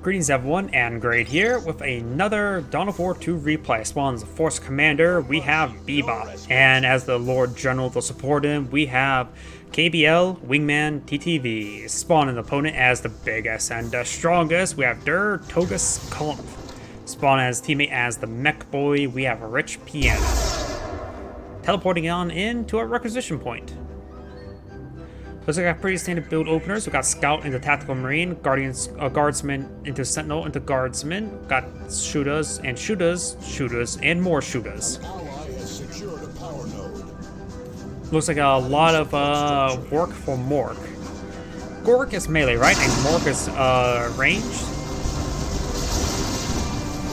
Greetings everyone, and Great here with another Dawn of War 2 replay. Spawns Force Commander, we have Bebop, and as the Lord General to support him, we have KBL, WingmanTTV. Spawn an opponent as the biggest and the strongest, we have TodesKnopf. Spawn as teammate as the Mech Boy, we have Rich Piano. Teleporting on in to our requisition point. Looks like I have pretty standard build openers. We got Scout into Tactical Marine, Guardsman into Sentinel into Guardsman. Got shooters, and more shooters. Looks like a lot of work for Mork. Gork is melee, right? And Mork is ranged.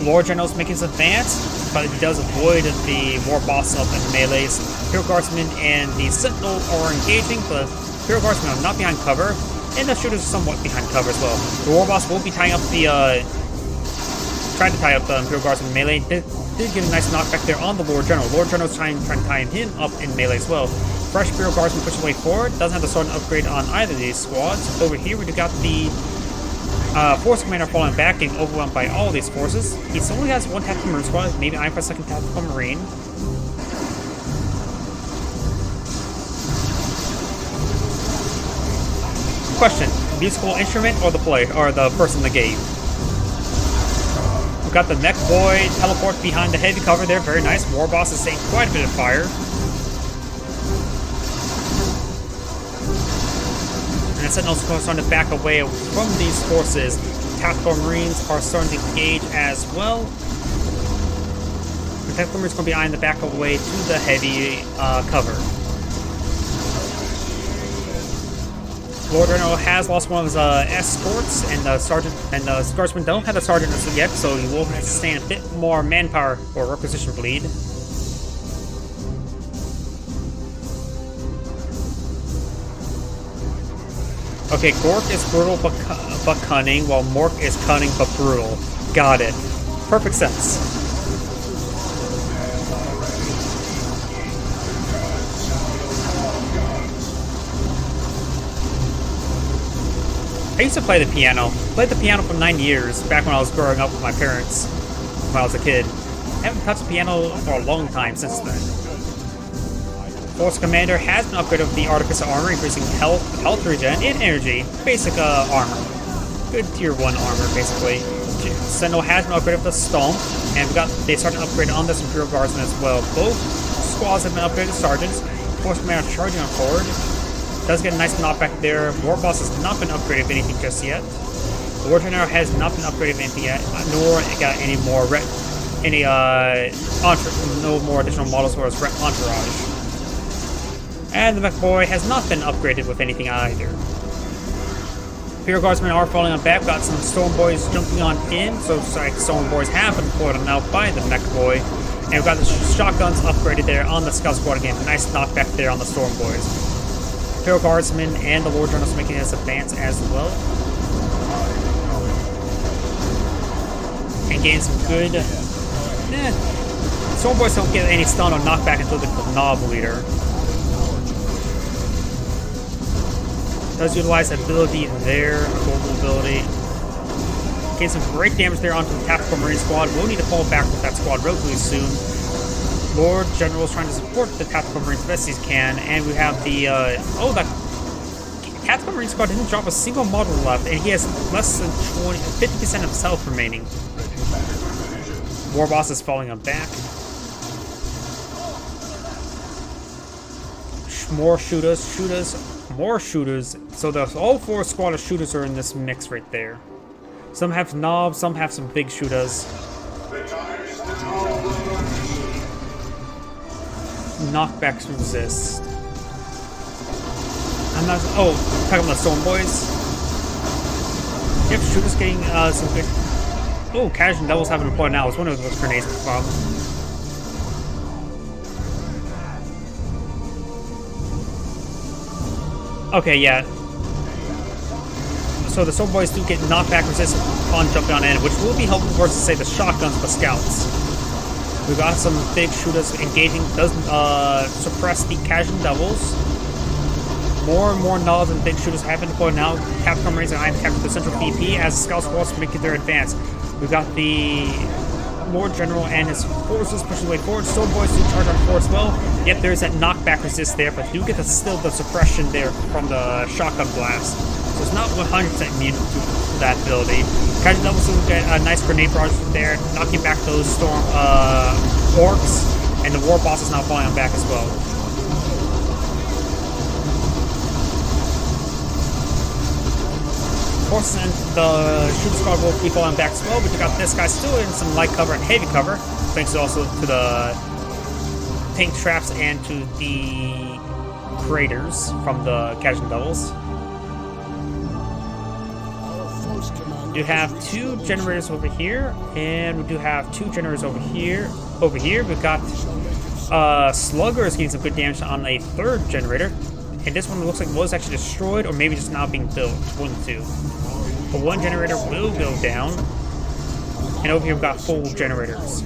Lord General's making his advance, but he does avoid the War Boss up in melees. Hero Guardsman and the Sentinel are engaging, but Hero Guardsmen are not behind cover, and the shooters are somewhat behind cover as well. The War Boss will be tying up the, tried to tie up the Hero Guardsman melee. Did get a nice knockback there on the Lord General. Lord General's trying to tie him up in melee as well. Fresh Hero Guardsman pushes away forward, doesn't have the sword upgrade on either of these squads. Over here we got the Force Commander falling back, getting overwhelmed by all these forces. He only has one Tactical Marine squad, maybe eyeing for a second Tactical Marine. Question: musical instrument or the person in the game? We've got the Mech Boy teleport behind the heavy cover there, very nice. War Boss is taking quite a bit of fire. And the Sentinels are starting to back away from these forces. Tactical Marines are starting to engage as well. The Tactical Marines are going to be eyeing the back away to the heavy cover. Lord General has lost one of his escorts, and the sergeant and the guardsmen don't have the sergeant yet, so he will sustain a bit more manpower or requisition bleed. Okay, Gork is brutal but cunning, while Mork is cunning but brutal. Got it. Perfect sense. I used to play the piano. Played the piano for 9 years, back when I was growing up with my parents, when I was a kid. I haven't touched the piano for a long time since then. Force Commander has been upgraded with the Artificer Armor, increasing health regen, and energy. Basic armor. Good tier 1 armor, basically. Sentinel has been upgraded with the Stomp, and they started an upgrade on this Imperial Guardsman as well. Both squads have been upgraded to Sergeants. Force Commander charging on forward. Does get a nice knockback there. War Boss has not been upgraded of anything just yet. The War General has not been upgraded of anything yet, nor got any more no more additional models for his entourage. And the Mech Boy has not been upgraded with anything either. Hero Guardsmen are falling on back. Got some Storm Boys jumping on in, so Storm Boys have been pulled out by the Mech Boy. And we've got the shotguns upgraded there on the Scout Squad again. Nice knockback there on the Storm Boys. Hero Guardsman and the Lord General making his advance as well. And getting some good... Storm Boys don't get any stun or knockback until the Knob Leader. Does utilize ability there, global ability. Getting some great damage there onto the Tactical Marine squad. We'll need to fall back with that squad relatively soon. Lord General is trying to support the Tactical Marines as best he can, and we have the, that Tactical Marine squad didn't drop a single model left, and he has less than 50% of his health remaining. War Boss is falling on back. More shooters. So all 4 squad of shooters are in this mix right there. Some have knobs, some have some big shooters. Knockbacks resist. I'm not. Oh, talking about the Storm Boys. Yep, shooters getting some good. Oh, Casual Devils haven't deployed now. I was wondering if those grenades were from. Okay, yeah. So the Storm Boys do get knockback resist upon jumping on in, which will be helpful versus, say, the shotguns, but scouts. We've got some big shooters engaging, does suppress the Casual Devils. More and more knobs and big shooters have been deployed now. Capcom Marines are eyeing to capture the central VP as the scout squads make their advance. We've got the Lord General and his forces pushing the way forward. Storm Boys do charge on forward as well. Yep, there's that knockback resist there, but do get still the suppression there from the shotgun blast. So it's not 100% immune to that ability. Kaiju Devils will get a nice grenade barrage there, knocking back those storm orcs, and the war boss is now falling on back as well. Forces and the shooter squad will be falling back as well, but you got this guy still in some light cover and heavy cover, thanks also to the tank traps and to the craters from the Kaiju Devils. You have 2 generators over here, and we do have 2 generators over here. We've got sluggers getting some good damage on a 3rd generator. And this one looks like it was actually destroyed, or maybe just now being built. One of the two. But 1 generator will go down. And over here we've got full generators.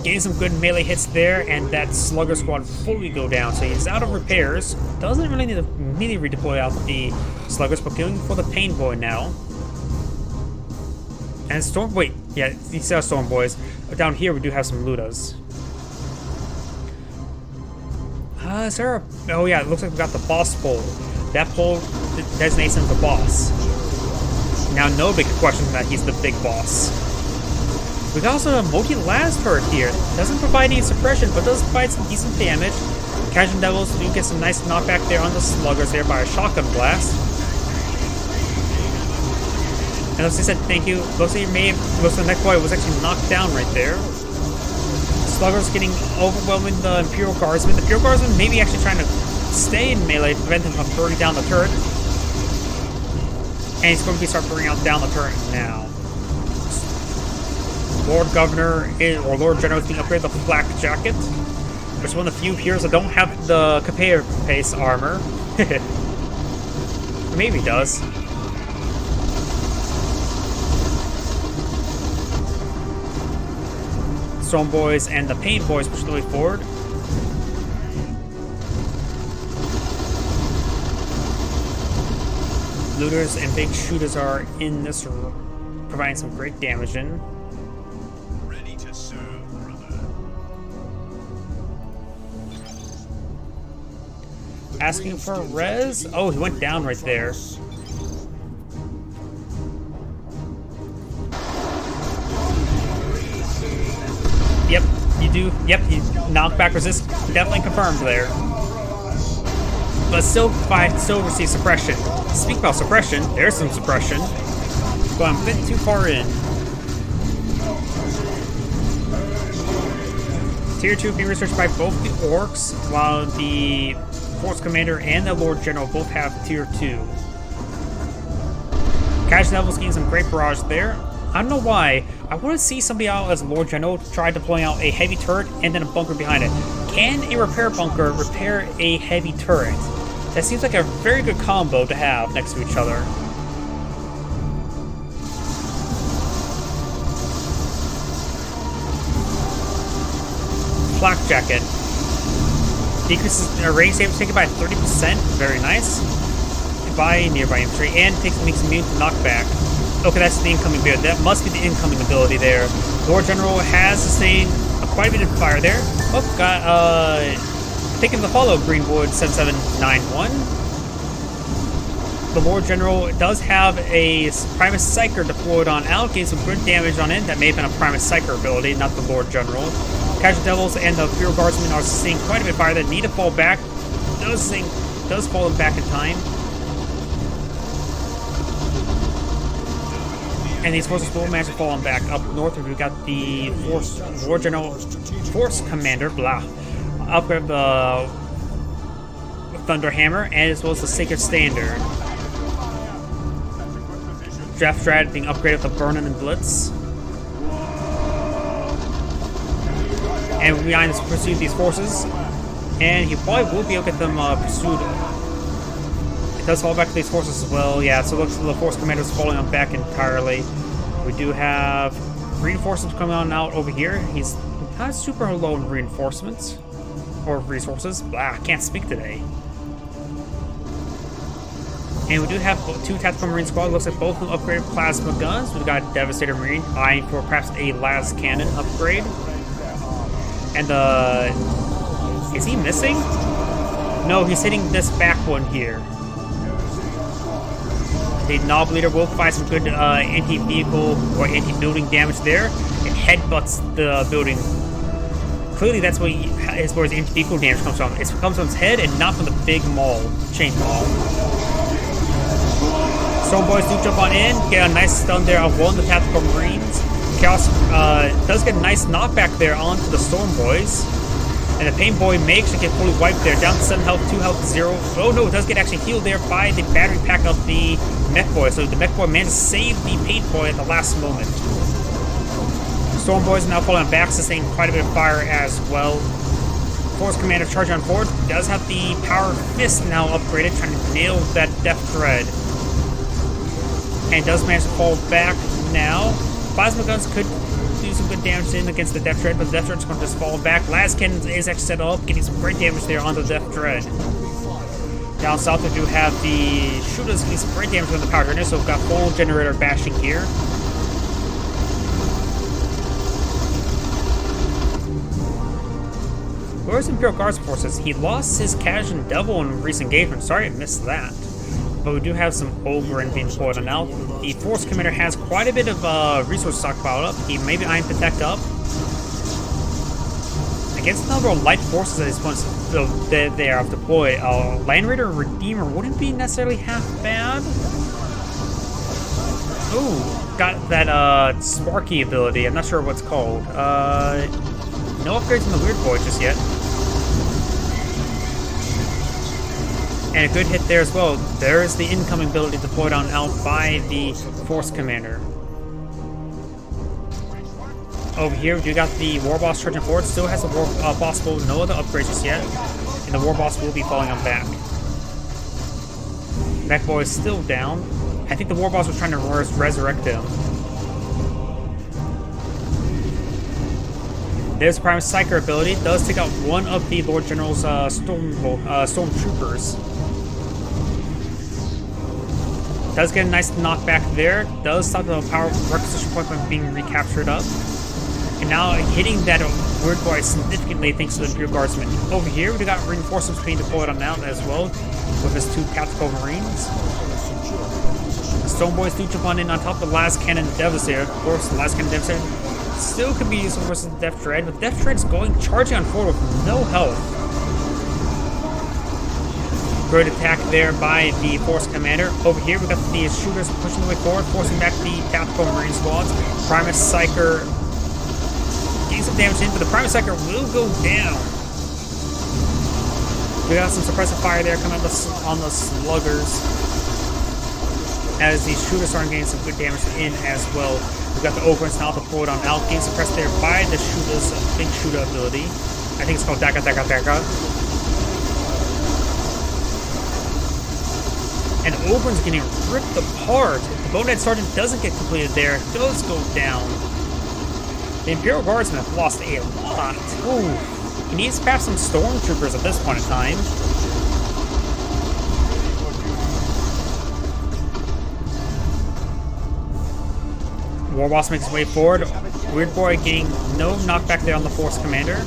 Getting some good melee hits there, and that slugger squad fully go down. So he's out of repairs. Doesn't really need to immediately redeploy out the sluggers, but going for the pain boy now. And storm. Wait, yeah, these are storm boys. Down here we do have some Ludas. Is there a... Oh yeah, it looks like we got the boss pole. That pole designates him the boss. Now nobody can question that he's the big boss. We got also a multi-last turret here. Doesn't provide any suppression, but does provide some decent damage. Kaiju Devils do get some nice knockback there on the sluggers there by a shotgun blast. And as I said, thank you. Looks like the next boy was actually knocked down right there. Sluggers getting overwhelming the Imperial Guardsmen. The Imperial Guardsmen maybe actually trying to stay in melee to prevent him from burning down the turret. And he's going to start burning down the turret now. Lord Governor or Lord General is being upgraded the Flak Jacket, which is one of the few heroes that don't have the Pace armor. Maybe he does. Storm Boys and the Pain Boys push the way forward. Looters and big shooters are in this, providing some great damage in. Ready to serve, brother. Asking for a res? Oh, he went down right there. Yep, you do. Yep, you knockback resist. Definitely confirmed there. But still receive suppression. Speak about suppression, there's some suppression. Going a bit too far in. Tier 2 being researched by both the orcs, while the Force Commander and the Lord General both have Tier 2. Kaiju Devils getting some great barrage there. I don't know why. I want to see somebody out as Lord General try deploying out a heavy turret and then a bunker behind it. Can a repair bunker repair a heavy turret? That seems like a very good combo to have next to each other. Flak Jacket. Decreases range saves taken by 30%. Very nice. By nearby infantry. And makes immune to knockback. Okay, that's the incoming ability. That must be the incoming ability there. Lord General has sustained quite a bit of fire there. Oh, got taking the follow Greenwood 7791. The Lord General does have a Primus Psyker deployed on Al, getting some good damage on it. That may have been a Primus Psyker ability, not the Lord General. Kaiju Devils and the Imperial Guardsmen are sustaining quite a bit of fire that need to fall back. Does fall back in time. And these forces will manage to fall on back. Up north, we've got the Lord General Force Commander, upgrade the Thunder Hammer, and as well as the Sacred Standard. Draft Strat being upgraded with the Burnin' and Blitz. And behind us pursue these forces. And he probably will be able to get them pursued. It does fall back to these forces as well. Yeah, so it looks like the Force Commander's falling on back entirely. We do have reinforcements coming on out over here. He's not super low in reinforcements. Or resources. Blah, I can't speak today. And we do have 2 Tactical Marine Squad. Looks like both of them upgraded plasma guns. We've got Devastator Marine eyeing for perhaps a las cannon upgrade. And is he missing? No, he's hitting this back one here. The Knob Leader will provide some good anti-vehicle or anti-building damage there. It headbutts the building. Clearly that's where his anti-vehicle damage comes from. It comes from his head and not from the big chain maul. Storm Boys do jump on in, get a nice stun there on one of the Tactical Marines. Chaos does get a nice knockback there onto the Storm Boys. And the Pain Boy may actually get fully wiped there, down to 7 health, 2 health, 0. Oh no, it does get actually healed there by the battery pack of the Mech Boy. So the Mech Boy managed to save the Pain Boy at the last moment. Storm Boys are now falling back, sustaining quite a bit of fire as well. Force Commander charging on forward, does have the Power Fist now upgraded, trying to nail that Death Dread. And does manage to fall back now. Plasma guns could do some good damage in against the Death Dread, but the Death Dread's going to just fall back. Las Cannon is actually set up, getting some great damage there on the Death Dread. Down south, we do have the shooters getting some great damage on the Power Generator, so we've got full generator bashing here. Where's Imperial Guards forces? He lost his Kajin Devil in recent engagement. Sorry I missed that. But we do have some Ogre being deployed on now. The Force Commander has quite a bit of resource stockpiled up. He may be eyeing Protect up. Against the number of light forces at this point they are deployed, Land Raider Redeemer wouldn't be necessarily half bad. Ooh, got that Sparky ability. I'm not sure what's called. No upgrades on the Weird Boy just yet. And a good hit there as well. There is the incoming ability deployed on out by the Force Commander. Over here, we got the War Boss charging forward. Still has a War Boss build, no other upgrades just yet. And the War Boss will be falling on back. Mech Boy is still down. I think the War Boss was trying to resurrect him. There's the Prime Psyker ability. Does take out one of the Lord General's Stormtroopers. Does get a nice knockback there. Does stop the power requisition point from being recaptured up. And now hitting that Weird Boy significantly thanks to the Imperial Guardsmen. Over here, we got reinforcements being deployed on out as well with his 2 Tactical Marines. The Stone Boys do jump on in on top of the Las Cannon Devastator. Of course, the Las Cannon Devastator still could be useful versus Death Dread, but Death Dread's charging on forward with no health. Great attack there by the Force Commander. Over here, we got the shooters pushing the way forward, forcing back the Tactical Marine squads. Primus Psyker getting some damage in, but the Primus Psyker will go down. We got some suppressive fire there coming on the sluggers, as the shooters are getting some good damage in as well. We've got the Ogrins now deployed on out, getting suppressed there by the shooters' big shooter ability. I think it's called Daka Daka Daka. And Ogren's getting ripped apart. The Bonehead Sergeant doesn't get completed there. It does go down. The Imperial Guardsmen have lost a lot. Ooh. He needs perhaps some Stormtroopers at this point in time. Warboss makes his way forward. Weird Boy getting no knockback there on the Force Commander.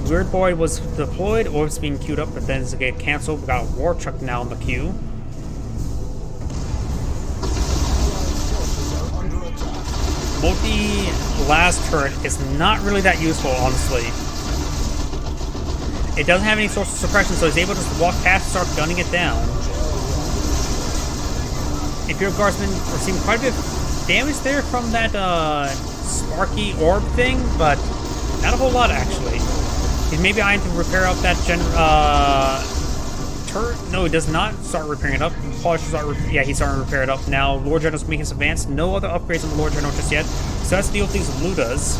Weird Boy was deployed, orbs being queued up, but then it's get cancelled. We got a War Truck now in the queue. Multi-blast turret is not really that useful, honestly. It doesn't have any source of suppression, so he's able to just walk past and start gunning it down. Imperial Guardsmen receiving quite a bit of damage there from that Sparky orb thing, but not a whole lot actually. He's maybe eyeing to repair up that turret. No, he does not start repairing it up. Yeah, he's starting to repair it up now. Lord General's making some advance. No other upgrades on the Lord General just yet. So that's the deal with these Ludas.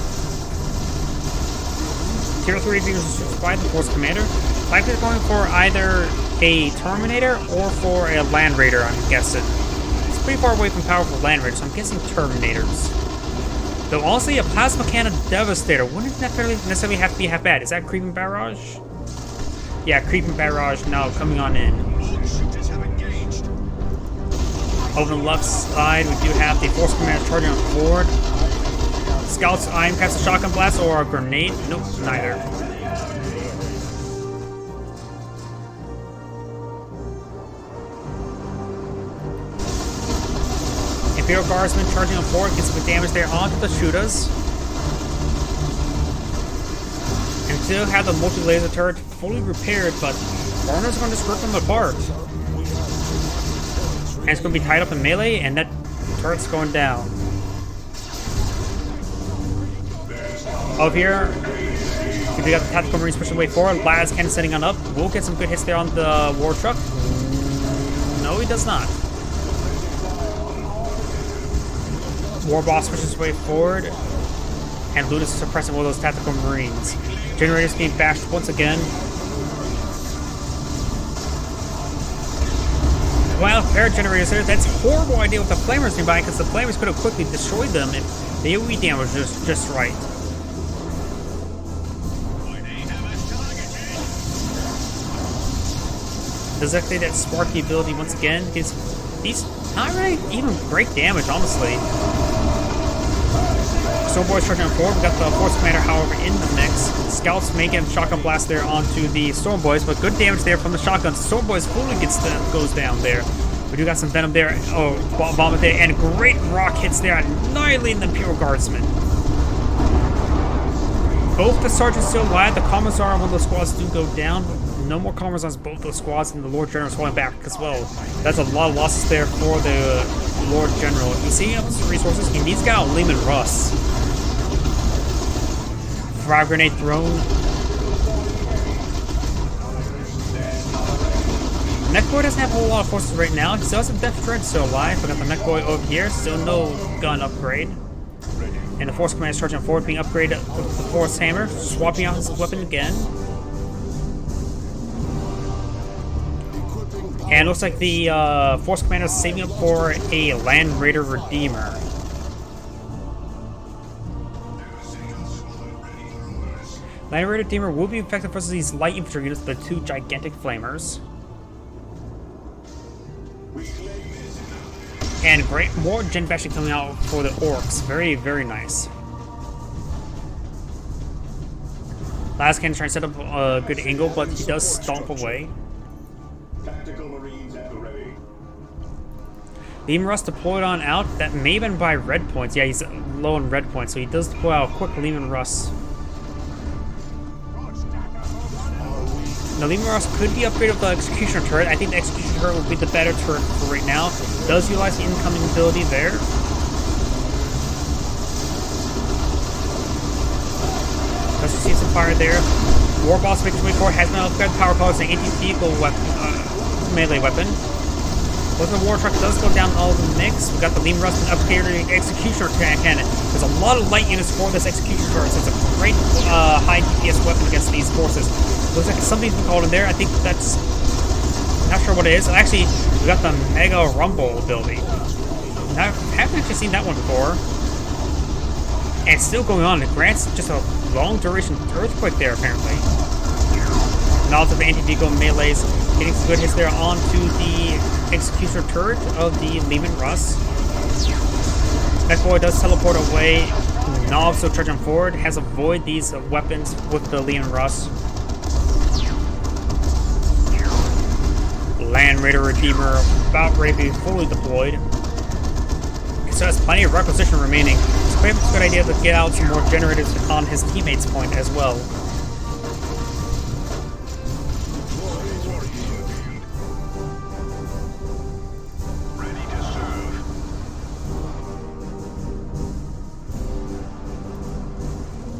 Tier 3 vehicles by the Force Commander. Likely going for either a Terminator or for a Land Raider, I'm guessing. pretty far away from powerful land raiders, so I'm guessing Terminators. Though honestly, a Plasma Cannon Devastator wouldn't necessarily have to be half bad. Is that Creeping Barrage? Yeah, Creeping Barrage now coming on in. Over the left side, we do have the Force Commander charging on forward. Scouts, Iron Cast a Shotgun Blast or a Grenade? Nope, neither. Imperial Guardsman charging on forward, gets some damage there onto the shooters. And still have the multi-laser turret fully repaired, but foreigners are going to just rip them apart. And it's going to be tied up in melee, and that turret's going down. Over here, we got the Tactical Marines pushing way forward. Laz Cannon setting on up. We'll get some good hits there on the War Truck. No, he does not. War Boss pushes his way forward. And Ludus is suppressing all those Tactical Marines. Generators being bashed once again. Well, pair of generators there. That's a horrible idea with the Flamers nearby, because the Flamers could have quickly destroyed them if the AoE damage was just right. Does activate that Sparky ability once again. He's not really even great damage, honestly. Stormboys charging forward. We got the Force Commander, however, in the mix. Scouts may get Shotgun Blast there onto the Stormboys, but good damage there from the shotguns. Stormboys fully goes down there. We do got some Venom there. Oh, Vomit there, and great rock hits there, annihilating the Imperial Guardsmen. Both the Sergeants still alive. The Commissar and one of those squads do go down. No more Commissars on both those squads, and the Lord General is falling back as well. That's a lot of losses there for the Lord General. He's seeing up his resources. He needs to get out Lehman Russ. Frag Grenade thrown. Mechboy doesn't have a whole lot of forces right now. He still has a Death Dread still alive. We got the Mechboy over here. Still no gun upgrade. And the Force Commander is charging forward, being upgraded with the Force Hammer. Swapping out his weapon again. And it looks like the Force Commander is saving up for a Land Raider Redeemer. Land Raider Redeemer will be effective versus these light infantry units, the two gigantic flamers. And great, more Gen Bashing coming out for the Orcs. Very, very nice. Last Cannon trying to set up a good angle, but he does stomp away. Lehman Russ deployed on out. That may have been by red points. Yeah, he's low on red points, so he does deploy out a quick Lehman Russ. Now, Lehman Russ could be upgraded with the Executioner turret. I think the Executioner turret would be the better turret for right now. Does utilize the incoming ability there. Does receive some fire there. War Boss makes his way forward. Has no upgraded power colors and anti-vehicle melee weapon. But the War Truck does go down all the mix. We got the Lehman Russ and upgraded Executioner cannon. There's a lot of light units for this Executioner turret, so it's a great high DPS weapon against these forces. Looks like something's been called in there. I think that's... not sure what it is. Actually, we got the Mega Rumble ability. I haven't actually seen that one before. And it's still going on. It grants just a long duration earthquake there, apparently. Knowledge of anti-vehicle melees. Getting some good hits there onto the Executioner turret of the Lehman Russ. Mechboy does teleport away. Knob still charging forward. Has avoid these weapons with the Lehman Russ. Land Raider Redeemer about ready to be fully deployed. So has plenty of requisition remaining. It's a good idea to get out some more generators on his teammates' point as well.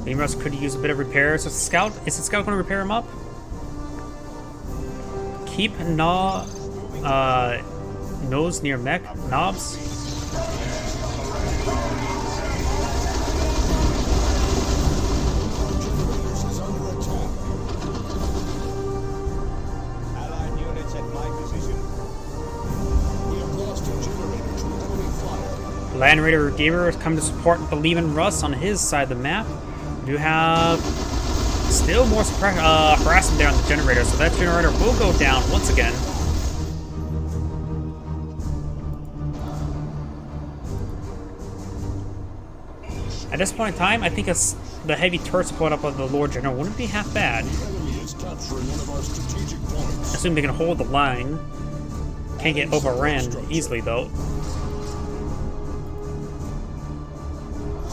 Lehman Russ could use a bit of repair. So Scout, is the Scout going to repair him up? Keep nose near mech knobs. Land Raider Redeemer is coming to support and believe in Russ on his side of the map. We do have still more harassment there on the generator, so that generator will go down once again. At this point in time, I think the heavy turret support up of the Lord General wouldn't be half bad. Assuming they can hold the line. Can't get overran easily though.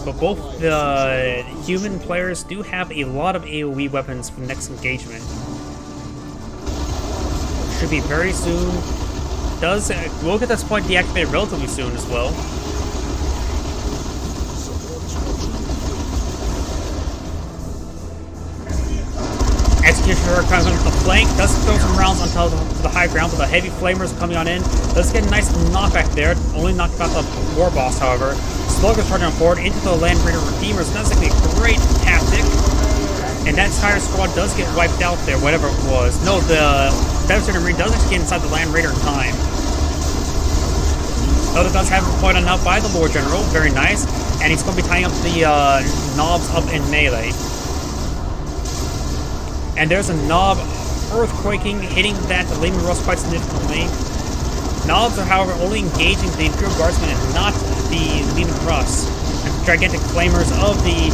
But both the human players do have a lot of AoE weapons for the next engagement. Should be very soon. We'll get this point deactivated relatively soon as well. Executioner comes on the flank, does throw some rounds onto the high ground, but the heavy flamers coming on in. Does get a nice knockback there, only knocked out the war boss, however. Slugger's charging on forward into the Land Raider Redeemers, and that's like a great tactic. And that entire squad does get wiped out there, whatever it was. No, the Devastator Marine does actually get inside the Land Raider in time. Though the guns have been pointed out by the Lord General, very nice. And he's going to be tying up the knobs up in melee. And there's a knob earthquaking, hitting that Lehman Russ quite significantly. Knobs are, however, only engaging the Imperial Guardsmen and not the Lehman Russ. And gigantic flamers of the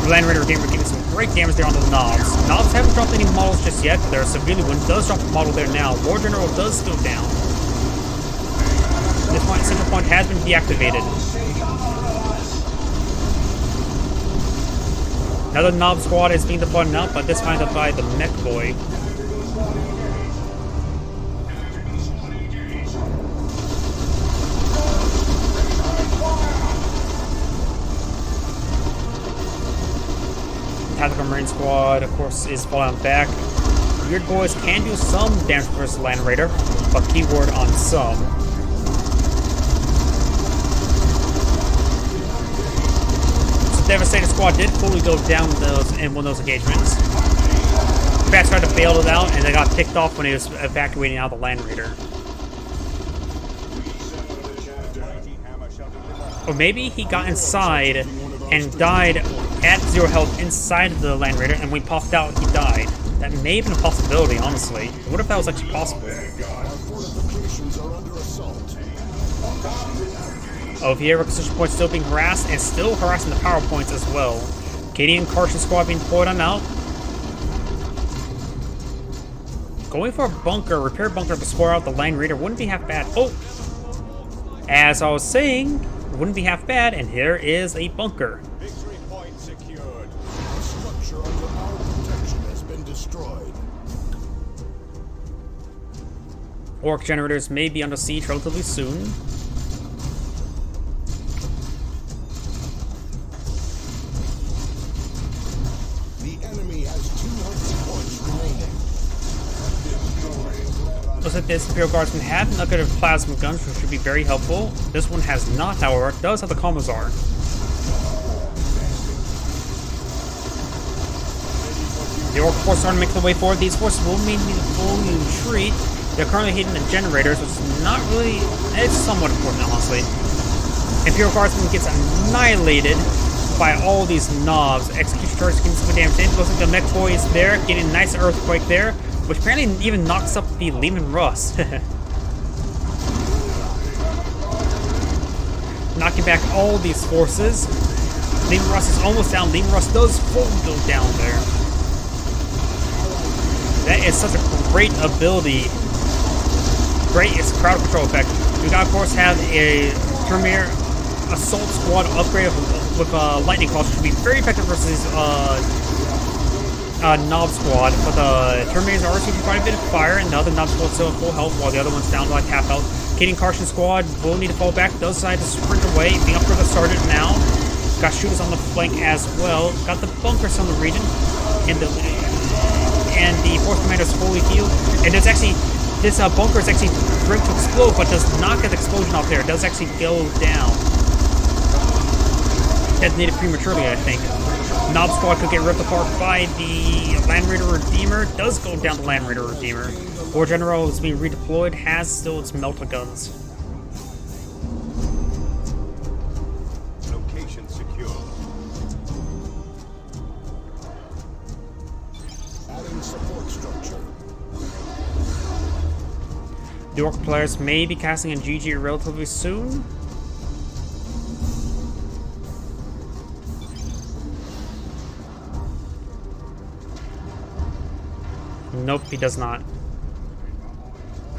Land Raider Redeemer getting some great damage there on the knobs. Knobs haven't dropped any models just yet, but they're severely one does drop a model there now. Lord General does go down. At this point, Central Point has been deactivated. Another Knob squad is being deployed now, but this time by the Mech Boy. Tactical Marine squad, of course, is falling back. Weird Boys can do some damage versus Land Raider, but keyword on some. Devastator squad did fully go down in one of those engagements. Bats tried to bail it out, and they got picked off when he was evacuating out the Land Raider. Or maybe he got inside and died at 0 health inside of the Land Raider, and when he popped out, he died. That may have been a possibility, honestly. What if that was actually possible? OVA requisition points still being harassed, and still harassing the power points as well. Katie and Carson squad being deployed on out. Going for a bunker, repair bunker to score out the Land Raider wouldn't be half bad. Oh! As I was saying, it wouldn't be half bad, and here is a bunker. Victory point secured. The structure under our protection has been destroyed. Orc generators may be under siege relatively soon. Looks like this Imperial Guardsman had nuclear plasma guns, which should be very helpful. This one has not, however. It does have the Commissar. The Orc forces are starting to make their way forward. These forces will mainly fully retreat. They're currently hitting the generators, which is not really... It's somewhat important, honestly. Imperial Guardsman gets annihilated by all these knobs. Execution turrets getting some damage in. Looks like the Mech Boy is there, getting a nice earthquake there, which apparently even knocks up the Lehman Russ. Knocking back all these forces. Lehman Russ is almost down. Lehman Russ does fully go down there. That is such a great ability. Great, it's a crowd control effect. We got, of course, have a Terminator Assault Squad upgrade with Lightning Claws, which should be very effective versus Knob Squad, but the Terminators are receiving quite a bit of fire, and the other Knob Squad still at full health, while the other one's down to like half health. Katie and Carson Squad will need to fall back, does decide to sprint away, being up for the Sergeant now. Got shooters on the flank as well. Got the bunkers on the region, and the 4th Commander is fully healed. And there's actually, this bunker is actually going to explode, but does not get the explosion out there. It does actually go down. Detonated prematurely, I think. Knob Squad could get ripped apart by the Land Raider Redeemer. Does go down the Land Raider Redeemer. War General is being redeployed, has still its melta guns. support structure. The Orc players may be casting in GG relatively soon. Nope, he does not.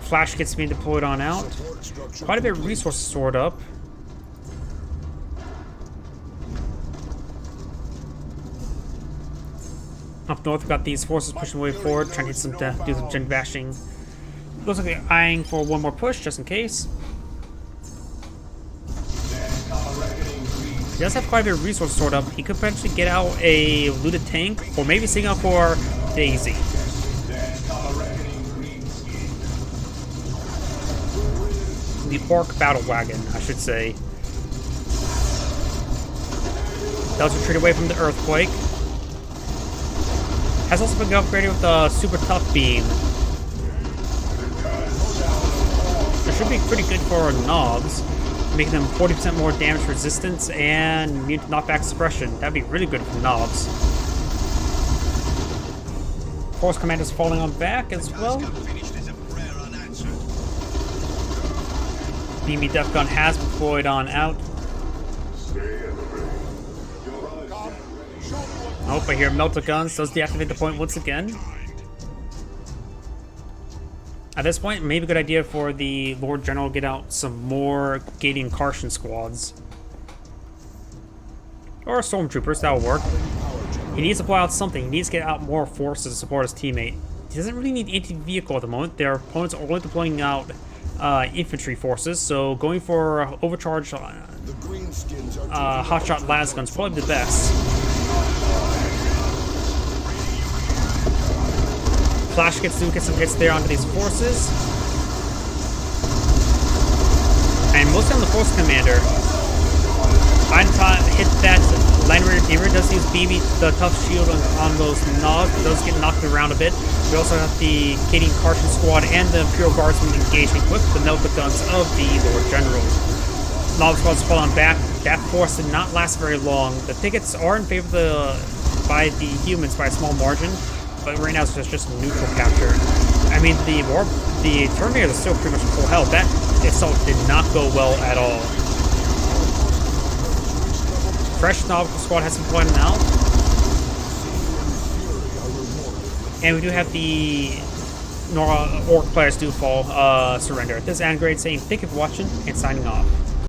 Flash gets me deployed on out. Quite a bit of resources stored up. Up north, we've got these forces pushing way forward, trying to get some do some gen bashing. Looks like they're eyeing for one more push, just in case. He does have quite a bit of resources stored up. He could potentially get out a looted tank, or maybe sing out for Daisy. The Orc battle wagon, I should say. Does retreat away from the earthquake. Has also been upgraded with the super tough beam. It should be pretty good for knobs, making them 40% more damage resistance and immune to knockback suppression. That'd be really good for knobs. Force Commander's falling on back as well. Beamy Death Gun has deployed on out. Oh, I hear Melter Guns does deactivate the point once again. At this point, maybe a good idea for the Lord General to get out some more gating Kartian squads. Or Stormtroopers, that'll work. He needs to pull out something. He needs to get out more forces to support his teammate. He doesn't really need anti-vehicle at the moment. Their opponents are only deploying out infantry forces, so going for overcharged hotshot las guns is probably the best. Flash gets to get some hits there onto these forces. And mostly on the Force Commander. Hit that Land Raider Demon does use BB, the tough shield on those knobs, but does get knocked around a bit. We also have the Cadian Kartian squad and the Imperial Guardsmen engaging with the Melta guns of the Lord General. Knob squad's falling back. That force did not last very long. The tickets are in favor by the humans by a small margin, but right now it's just neutral capture. I mean, the Terminators are still pretty much full health. That itself did not go well at all. Fresh Nautical Squad has been pointed out. And we do have the Orc players do fall surrender. This is Angrade saying thank you for watching and signing off.